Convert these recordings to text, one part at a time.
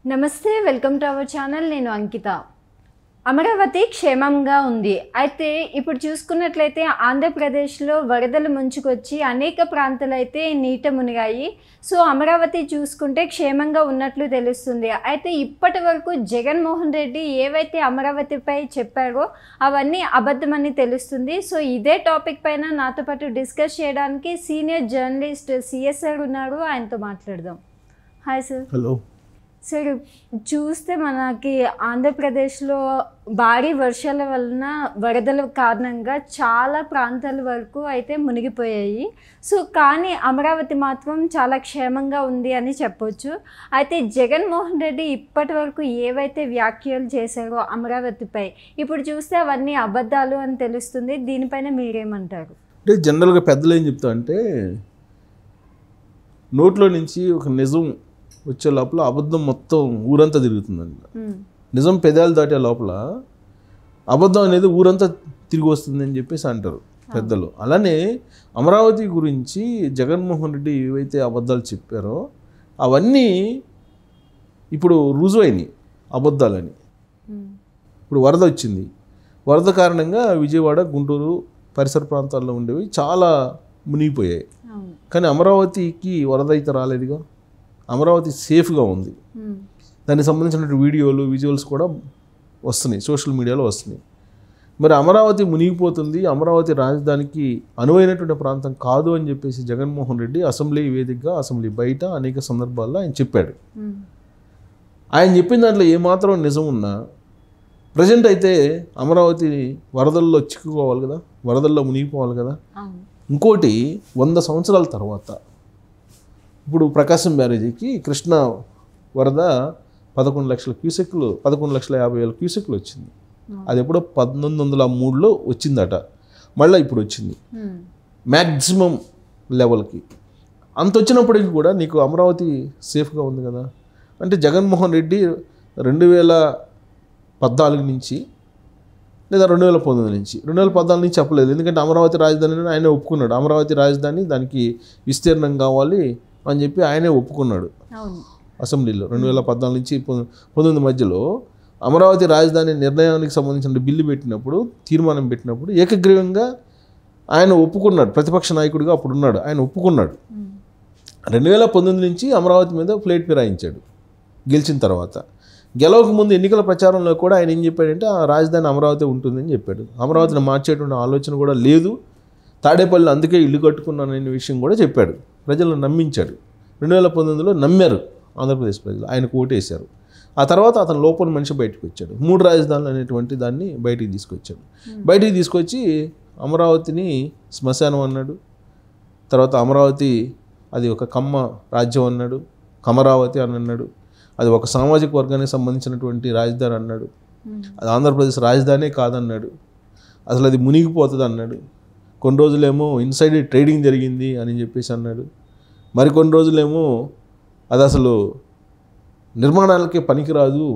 నమస్తే, welcome to our channel. నేను అంకిత. అమరావతి క్షేమంగా ఉంది. అయితే ఇప్పుడు చూసుకున్నట్లయితే ఆంధ్రప్రదేశ్లో వరదలు ముంచుకొచ్చి అనేక ప్రాంతాలు అయితే నీట మునిగాయి. సో అమరావతి చూసుకుంటే క్షేమంగా ఉన్నట్లు తెలుస్తుంది. అయితే ఇప్పటి వరకు జగన్మోహన్ రెడ్డి ఏవైతే అమరావతిపై చెప్పారో అవన్నీ అబద్ధమని తెలుస్తుంది. సో ఇదే టాపిక్ పైన నాతో పాటు డిస్కస్ చేయడానికి సీనియర్ జర్నలిస్ట్ సిఎస్ఆర్ ఉన్నారు. ఆయనతో మాట్లాడదాం. Hi sir. హలో సార్, చూస్తే మనకి ఆంధ్రప్రదేశ్లో భారీ వర్షాల వలన వరదల కారణంగా చాలా ప్రాంతాల వరకు అయితే మునిగిపోయాయి. సో కానీ అమరావతి మాత్రం చాలా క్షేమంగా ఉంది అని చెప్పొచ్చు. అయితే జగన్మోహన్ రెడ్డి ఇప్పటి వరకు ఏవైతే వ్యాఖ్యలు చేశారో అమరావతిపై ఇప్పుడు చూస్తే అవన్నీ అబద్ధాలు అని తెలుస్తుంది. దీనిపైన మీరేమంటారు? అంటే జనరల్గా పెద్దలు ఏం చెప్తా అంటే నోట్లో నుంచి ఒక నిజం వచ్చే లోపల అబద్ధం మొత్తం ఊరంతా తిరుగుతుందండి. నిజం పెదాలు దాటే లోపల అబద్ధం అనేది ఊరంతా తిరిగి వస్తుందని చెప్పేసి అంటారు పెద్దలు. అలానే అమరావతి గురించి జగన్మోహన్ రెడ్డి ఏవైతే అబద్ధాలు చెప్పారో అవన్నీ ఇప్పుడు రుజువైనవి అబద్ధాలని. ఇప్పుడు వరద వచ్చింది. వరద కారణంగా విజయవాడ, గుంటూరు పరిసర ప్రాంతాల్లో ఉండేవి చాలా మునిగిపోయాయి. కానీ అమరావతికి వరద అయితే రాలేదుగా. అమరావతి సేఫ్గా ఉంది. దానికి సంబంధించిన వీడియోలు, విజువల్స్ కూడా వస్తున్నాయి, సోషల్ మీడియాలో వస్తున్నాయి. మరి అమరావతి మునిగిపోతుంది, అమరావతి రాజధానికి అనువైనటువంటి ప్రాంతం కాదు అని చెప్పేసి జగన్మోహన్ రెడ్డి అసెంబ్లీ వేదికగా, అసెంబ్లీ బయట అనేక సందర్భాల్లో ఆయన చెప్పాడు. ఆయన చెప్పిన దాంట్లో ఏమాత్రం నిజం ఉన్నా ప్రజెంట్ అయితే అమరావతి వరదల్లో చిక్కుకోవాలి కదా, వరదల్లో మునిగిపోవాలి కదా. ఇంకోటి 100 సంవత్సరాల తర్వాత ఇప్పుడు ప్రకాశం బ్యారేజీకి కృష్ణా వరద 11 లక్షల క్యూసెక్లు, 11,50,000 క్యూసెక్లు వచ్చింది. అది ఎప్పుడో 1903లో వచ్చిందట. మళ్ళీ ఇప్పుడు వచ్చింది మ్యాక్సిమం లెవెల్కి. అంత వచ్చినప్పటికీ కూడా నీకు అమరావతి సేఫ్గా ఉంది కదా. అంటే జగన్మోహన్ రెడ్డి 2014 నుంచి లేదా 2019 నుంచి, 2014 నుంచి చెప్పలేదు. ఎందుకంటే అమరావతి రాజధానిని ఆయనే ఒప్పుకున్నాడు. అమరావతి రాజధాని దానికి విస్తీర్ణం కావాలి అని చెప్పి ఆయనే ఒప్పుకున్నాడు అసెంబ్లీలో. 2014 నుంచి 19 మధ్యలో అమరావతి రాజధాని నిర్ణయానికి సంబంధించిన బిల్లు పెట్టినప్పుడు, తీర్మానం పెట్టినప్పుడు ఏకగ్రీవంగా ఆయన ఒప్పుకున్నాడు. ప్రతిపక్ష నాయకుడిగా అప్పుడు ఉన్నాడు, ఆయన ఒప్పుకున్నాడు. 2019 నుంచి అమరావతి మీద ప్లేట్ ఫిరాయించాడు గెలిచిన తర్వాత. గెలవక ముందు ఎన్నికల ప్రచారంలో కూడా ఆయన ఏం చెప్పాడంటే ఆ రాజధాని అమరావతి ఉంటుందని చెప్పాడు. అమరావతిని మార్చేటువంటి ఆలోచన కూడా లేదు. తాడేపల్లి అందుకే ఇల్లు కట్టుకున్నాననే విషయం కూడా చెప్పాడు. ప్రజలను నమ్మించాడు. 2019లో నమ్మారు ఆంధ్రప్రదేశ్ ప్రజలు, ఆయనకు ఓటేశారు. ఆ తర్వాత అతను లోపల మనిషి బయటకు వచ్చాడు. 3 రాజధానులు అనేటువంటి దాన్ని బయటికి తీసుకొచ్చాడు. బయటికి తీసుకొచ్చి అమరావతిని శ్మశానం అన్నాడు. తర్వాత అమరావతి అది ఒక కమ్మ రాజ్యం అన్నాడు, కమరావతి అని అన్నాడు. అది ఒక సామాజిక వర్గానికి సంబంధించినటువంటి రాజధాని అన్నాడు. అది ఆంధ్రప్రదేశ్ రాజధానే కాదన్నాడు. అసలు అది మునిగిపోతుంది అన్నాడు. కొన్ని రోజులేమో ఇన్సైడ్ ట్రేడింగ్ జరిగింది అని చెప్పేసి అన్నాడు. మరికొన్ని రోజులేమో అది అసలు నిర్మాణాలకే పనికిరాదు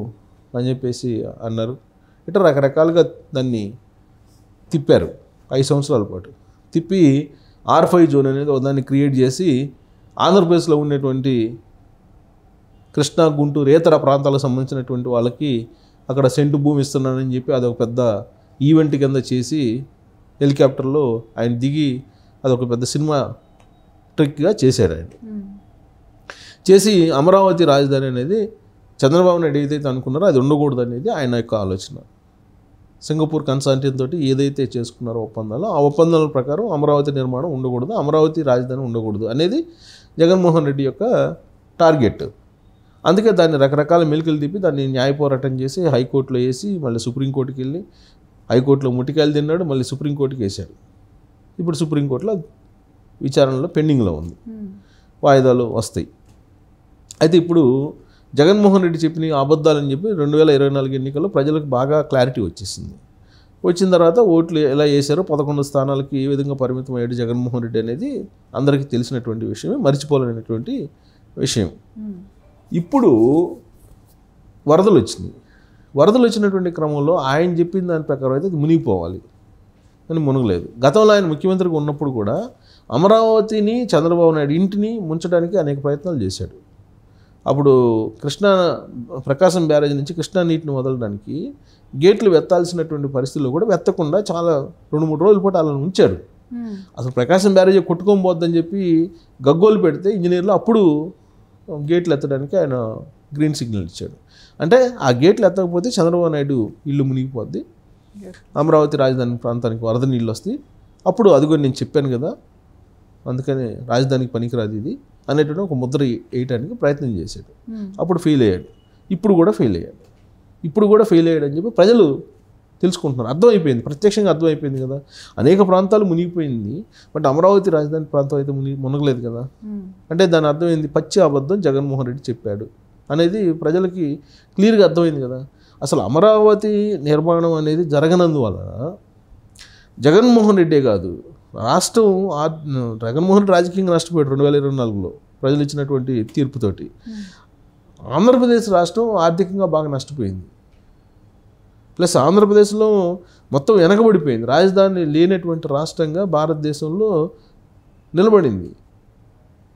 అని చెప్పేసి అన్నారు. ఇట్లా రకరకాలుగా దాన్ని తిప్పారు 5 సంవత్సరాల పాటు. తిప్పి R5 జోన్ అనేది దాన్ని క్రియేట్ చేసి ఆంధ్రప్రదేశ్లో ఉండేటువంటి కృష్ణా, గుంటూరు ఇతర ప్రాంతాలకు సంబంధించినటువంటి వాళ్ళకి అక్కడ సెంటు భూమి ఇస్తున్నానని చెప్పి అదొక పెద్ద ఈవెంట్ కింద చేసి హెలికాప్టర్లో ఆయన దిగి అదొక పెద్ద సినిమా ట్రిక్గా చేశాడు ఆయన. చేసి అమరావతి రాజధాని అనేది చంద్రబాబు నాయుడు ఏదైతే అనుకున్నారో అది ఉండకూడదు అనేది ఆయన యొక్క ఆలోచన. సింగపూర్ కన్సార్టియం తోటి ఏదైతే చేసుకున్నారో ఒప్పందాలు, ఆ ఒప్పందాల ప్రకారం అమరావతి నిర్మాణం ఉండకూడదు, అమరావతి రాజధాని ఉండకూడదు అనేది జగన్మోహన్ రెడ్డి యొక్క టార్గెట్. అందుకే దాన్ని రకరకాల మెలికలు తిప్పి దాన్ని న్యాయ పోరాటం చేసి హైకోర్టులో వేసి మళ్ళీ సుప్రీంకోర్టుకి వెళ్ళి హైకోర్టులో ముట్టికాయలు తిన్నాడు, మళ్ళీ సుప్రీంకోర్టుకి వేశాడు. ఇప్పుడు సుప్రీంకోర్టులో విచారణలో పెండింగ్లో ఉంది, వాయిదాలు వస్తాయి. అయితే ఇప్పుడు జగన్మోహన్ రెడ్డి చెప్పిన అబద్ధాలని చెప్పి 2024 ఎన్నికల్లో ప్రజలకు బాగా క్లారిటీ వచ్చేసింది. వచ్చిన తర్వాత ఓట్లు ఎలా వేశారో 11 స్థానాలకి ఏ విధంగా పరిమితం అయ్యాడు జగన్మోహన్ రెడ్డి అనేది అందరికీ తెలిసినటువంటి విషయమే, మర్చిపోలేనటువంటి విషయం. ఇప్పుడు వరదలు వచ్చినాయి. వరదలు వచ్చినటువంటి క్రమంలో ఆయన చెప్పిన దాని ప్రకారం అయితే అది మునిగిపోవాలి అని మునగలేదు. గతంలో ఆయన ముఖ్యమంత్రిగా ఉన్నప్పుడు కూడా అమరావతిని, చంద్రబాబు నాయుడు ఇంటిని ముంచడానికి అనేక ప్రయత్నాలు చేశాడు. అప్పుడు ప్రకాశం బ్యారేజ్ నుంచి కృష్ణా నీటిని వదలడానికి గేట్లు వెత్తాల్సినటువంటి పరిస్థితుల్లో కూడా వెత్తకుండా చాలా 2-3 రోజుల పాటు అలా ఉంచాడు. అసలు ప్రకాశం బ్యారేజ్ కొట్టుకొని పోద్దని చెప్పి గగ్గోలు పెడితే ఇంజనీర్లు అప్పుడు గేట్లు ఎత్తడానికి ఆయన గ్రీన్ సిగ్నల్ ఇచ్చాడు. అంటే ఆ గేట్లు ఎత్తకపోతే చంద్రబాబు నాయుడు ఇల్లు మునిగిపోద్ది, అమరావతి రాజధాని ప్రాంతానికి వరద నీళ్ళు వస్తాయి, అప్పుడు అదిగో నేను చెప్పాను కదా అందుకని రాజధానికి పనికిరాదు ఇది అనేటువంటి ఒక ముద్ర వేయడానికి ప్రయత్నం చేశాడు. అప్పుడు ఫెయిల్ అయ్యాడు. ఇప్పుడు కూడా ఫెయిల్ అయ్యాడు అని చెప్పి ప్రజలు తెలుసుకుంటున్నారు. అర్థమైపోయింది, ప్రత్యక్షంగా అర్థమైపోయింది కదా. అనేక ప్రాంతాలు మునిగిపోయింది, బట్ అమరావతి రాజధాని ప్రాంతం అయితే మునగలేదు కదా. అంటే దాని అర్థమైంది, పచ్చి అబద్ధం జగన్మోహన్ రెడ్డి చెప్పాడు అనేది ప్రజలకి క్లియర్గా అర్థమైంది కదా. అసలు అమరావతి నిర్మాణం అనేది జరగనందువల్ల జగన్మోహన్ రెడ్డే కాదు, రాష్ట్రం జగన్మోహన్ రెడ్డి రాజకీయంగా నష్టపోయాడు 2024లో ప్రజలు ఇచ్చినటువంటి తీర్పుతోటి. ఆంధ్రప్రదేశ్ రాష్ట్రం ఆర్థికంగా బాగా నష్టపోయింది. ప్లస్ ఆంధ్రప్రదేశ్లో మొత్తం వెనకబడిపోయింది. రాజధాని లేనటువంటి రాష్ట్రంగా భారతదేశంలో నిలబడింది.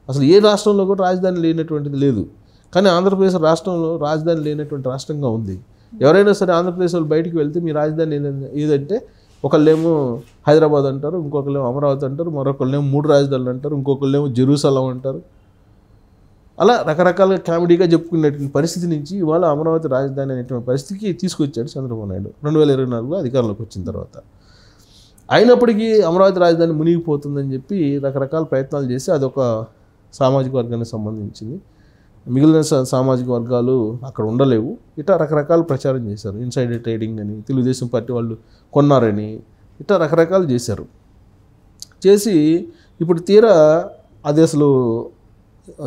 అసలు ఏ రాష్ట్రంలో కూడా రాజధాని లేనటువంటిది లేదు, కానీ ఆంధ్రప్రదేశ్ రాష్ట్రంలో రాజధాని లేనటువంటి రాష్ట్రంగా ఉంది. ఎవరైనా సరే ఆంధ్రప్రదేశ్ వాళ్ళు బయటికి వెళ్తే మీ రాజధాని ఏదంటే ఒకళ్ళేమో హైదరాబాద్ అంటారు, ఇంకొకళ్ళేమో అమరావతి అంటారు, మరొకళ్ళేమో 3 రాజధానులు అంటారు, ఇంకొకళ్ళేమో జెరూసలం అంటారు. అలా రకరకాలుగా కామెడీగా చెప్పుకునేటువంటి పరిస్థితి నుంచి ఇవాళ అమరావతి రాజధాని అనేటువంటి పరిస్థితికి తీసుకొచ్చాడు చంద్రబాబు నాయుడు 2024లో అధికారంలోకి వచ్చిన తర్వాత. అయినప్పటికీ అమరావతి రాజధాని మునిగిపోతుందని చెప్పి రకరకాల ప్రయత్నాలు చేసి అదొక సామాజిక వర్గానికి సంబంధించింది, మిగిలిన సామాజిక వర్గాలు అక్కడ ఉండలేవు, ఇట్లా రకరకాల ప్రచారం చేశారు. ఇన్సైడర్ ట్రేడింగ్ అని, తెలుగుదేశం పార్టీ వాళ్ళు కొన్నారని, ఇట్లా రకరకాలు చేశారు. చేసి ఇప్పుడు తీరా అది అసలు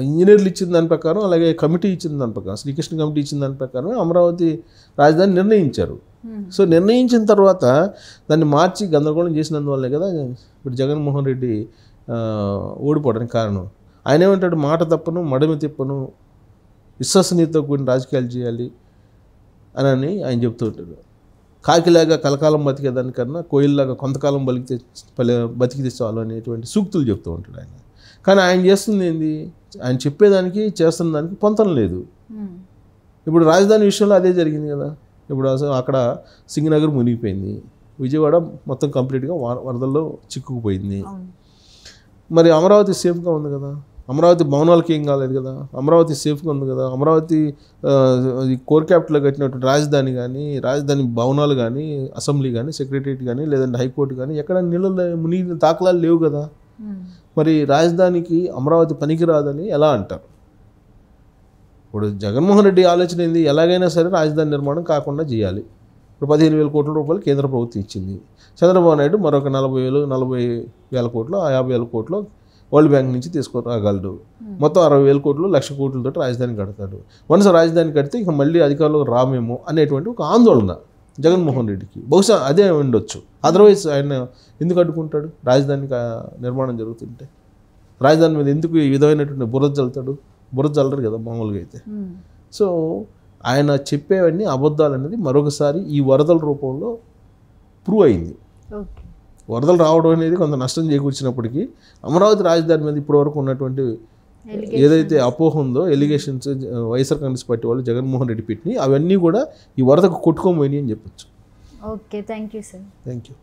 ఇంజనీర్లు ఇచ్చిన దాని ప్రకారం, అలాగే కమిటీ ఇచ్చిన దాని ప్రకారం, శ్రీకృష్ణ కమిటీ ఇచ్చిన దాని ప్రకారం అమరావతి రాజధాని నిర్ణయించారు. సో నిర్ణయించిన తర్వాత దాన్ని మార్చి గందరగోళం చేసినందువల్లే కదా ఇప్పుడు జగన్మోహన్ రెడ్డి ఓడిపోవడానికి కారణం. ఆయన ఏమంటాడు, మాట తప్పను మడమి తిప్పను, విశ్వసనీయతతో కూడిన రాజకీయాలు చేయాలి అని ఆయన చెప్తూ ఉంటాడు. కాకిలాగా కలకాలం బతికేదానికన్నా కోయిల్లాగా కొంతకాలం బతికితే చాలు అనేటువంటి సూక్తులు చెప్తూ ఉంటాడు ఆయన. కానీ ఆయన చేస్తుంది ఏంది, ఆయన చెప్పేదానికి చేస్తున్న దానికి పొంతం లేదు. ఇప్పుడు రాజధాని విషయంలో అదే జరిగింది కదా. ఇప్పుడు అసలు అక్కడ సింగనగర్ మునిగిపోయింది, విజయవాడ మొత్తం కంప్లీట్గా వరదల్లో చిక్కుకుపోయింది. మరి అమరావతి సేఫ్గా ఉంది కదా, అమరావతి భవనాలకి ఏం కాలేదు కదా, అమరావతి సేఫ్గా ఉంది కదా. అమరావతి కోర్ క్యాపిటల్లో కట్టినటువంటి రాజధాని కానీ, రాజధాని భవనాలు కానీ, అసెంబ్లీ కానీ, సెక్రటరియట్ కానీ, లేదంటే హైకోర్టు కానీ ఎక్కడ నీళ్ళ మునిగిన దాఖలాలు లేవు కదా. మరి రాజధానికి అమరావతి పనికిరాదని ఎలా అంటారు? ఇప్పుడు జగన్మోహన్ రెడ్డి ఆలోచన ఏంది, ఎలాగైనా సరే రాజధాని నిర్మాణం కాకుండా చేయాలి. ఇప్పుడు 15,000 కోట్ల రూపాయలు కేంద్ర ప్రభుత్వం ఇచ్చింది. చంద్రబాబు నాయుడు మరొక 40,000 కోట్లు, 50,000 కోట్లు వరల్డ్ బ్యాంక్ నుంచి తీసుకురాగలడు. మొత్తం 60,000 కోట్లు, 1,00,000 కోట్లతో రాజధాని కడతాడు. వన్స్ రాజధాని కడితే ఇక మళ్ళీ అధికారంలోకి రామేమో అనేటువంటి ఒక ఆందోళన జగన్మోహన్ రెడ్డికి. బహుశా అదే ఉండొచ్చు. అదర్వైజ్ ఆయన ఎందుకు అడ్డుకుంటాడు? రాజధాని నిర్మాణం జరుగుతుంటే రాజధాని మీద ఎందుకు ఈ విధమైనటువంటి బురద చల్లుతాడు? బురద చల్లరు కదా మామూలుగా అయితే. సో ఆయన చెప్పేవన్నీ అబద్ధాలు అనేది మరొకసారి ఈ వరదల రూపంలో ప్రూవ్ అయింది. వరదలు రావడం అనేది కొంత నష్టం చేకూర్చినప్పటికీ అమరావతి రాజధాని మీద ఇప్పటివరకు ఉన్నటువంటి ఏదైతే అపోహ ఉందో, ఎలిగేషన్స్ వైఎస్ఆర్ కాంగ్రెస్ పార్టీ వాళ్ళు జగన్మోహన్ రెడ్డి పెట్టినాయి, అవన్నీ కూడా ఈ వరదకు కొట్టుకోబోయినాయి అని చెప్పొచ్చు. Okay, thank you sir. Thank you.